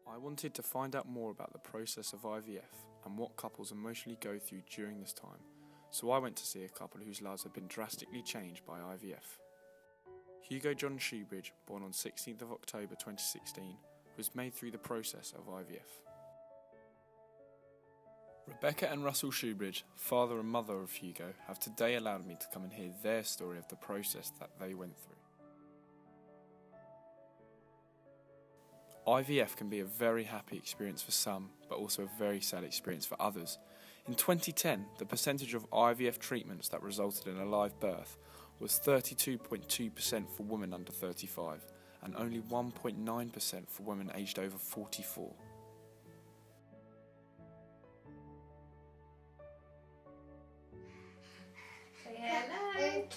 I wanted to find out more about the process of IVF and what couples emotionally go through during this time, so I went to see a couple whose lives had been drastically changed by IVF. Hugo John Shoebridge, born on 16th of October 2016, was made through the process of IVF. Rebecca and Russell Shoebridge, father and mother of Hugo, have today allowed me to come and hear their story of the process that they went through. IVF can be a very happy experience for some, but also a very sad experience for others. In 2010, the percentage of IVF treatments that resulted in a live birth was 32.2% for women under 35 and only 1.9% for women aged over 44. Say hello.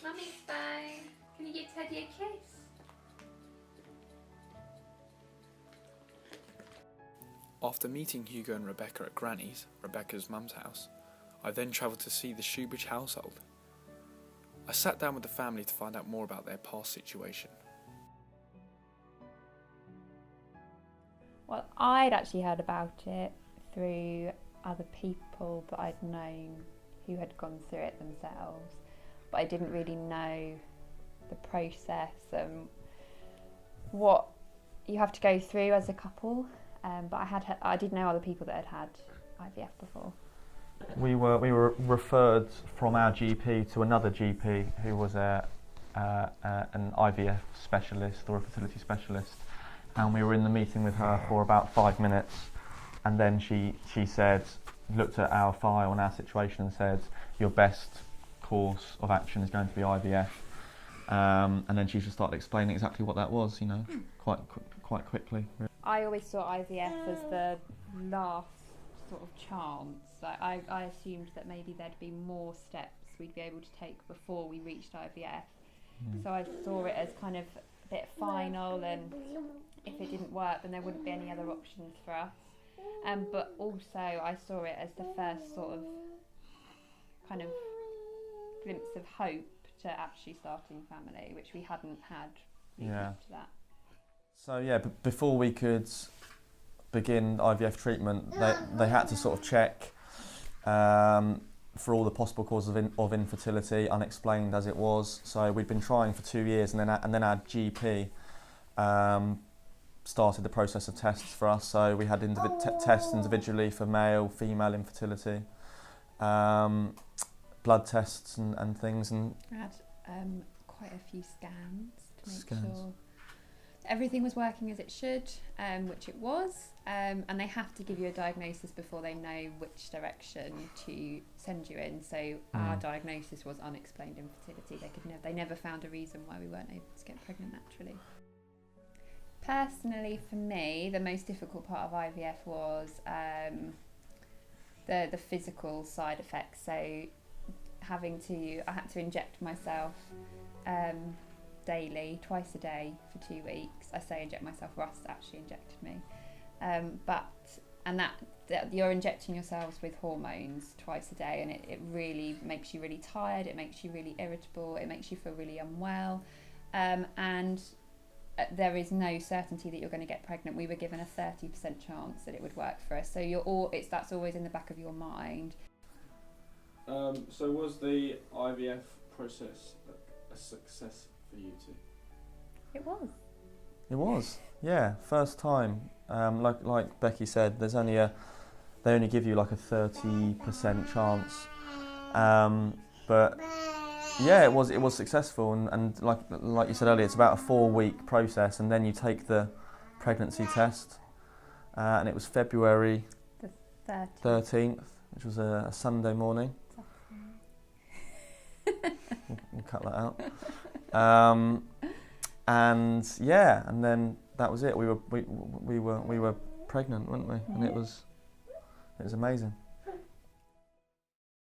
Mummy's fine. Can you give Teddy a kiss? After meeting Hugo and Rebecca at Granny's, Rebecca's mum's house, I then travelled to see the Shoebridge household. I sat down with the family to find out more about their past situation. Well, I'd actually heard about it through other people that I'd known who had gone through it themselves, but I didn't really know the process and what you have to go through as a couple. But I did know other people that had had IVF before. We were referred from our GP to another GP who was an IVF specialist or a fertility specialist, and we were in the meeting with her for about 5 minutes, and then she said, looked at our file and our situation and said, your best course of action is going to be IVF, and then she just started explaining exactly what that was, quite quickly. I always saw IVF as the last sort of chance. I assumed that maybe there'd be more steps we'd be able to take before we reached IVF. So I saw it as kind of a bit final, and if it didn't work then there wouldn't be any other options for us. But also I saw it as the first sort of kind of glimpse of hope to actually starting a family, which we hadn't had leading up to that. So before we could begin IVF treatment, they had to sort of check for all the possible causes of infertility, unexplained as it was. So we'd been trying for 2 years, and then our GP started the process of tests for us. So we had tests individually for male, female infertility, blood tests and things. And I had quite a few scans to make sure everything was working as it should, which it was, and they have to give you a diagnosis before they know which direction to send you in. So our diagnosis was unexplained infertility. They never found a reason why we weren't able to get pregnant naturally. Personally, for me, the most difficult part of IVF was the physical side effects. So I had to inject myself daily, twice a day for 2 weeks. I say inject myself, Russ actually injected me. You're injecting yourselves with hormones twice a day, and it really makes you really tired, it makes you really irritable, it makes you feel really unwell, and there is no certainty that you're going to get pregnant. We were given a 30% chance that it would work for us, so that's always in the back of your mind. So was the IVF process a success for you two? It was. it was, yeah, first time. Like Becky said, they only give you like a 30% chance, but yeah, it was successful, and like you said earlier, it's about a 4-week process, and then you take the pregnancy test, and it was February The 13th, which was a Sunday morning. We'll cut that out. And then that was it. We were pregnant, weren't we? And it was amazing.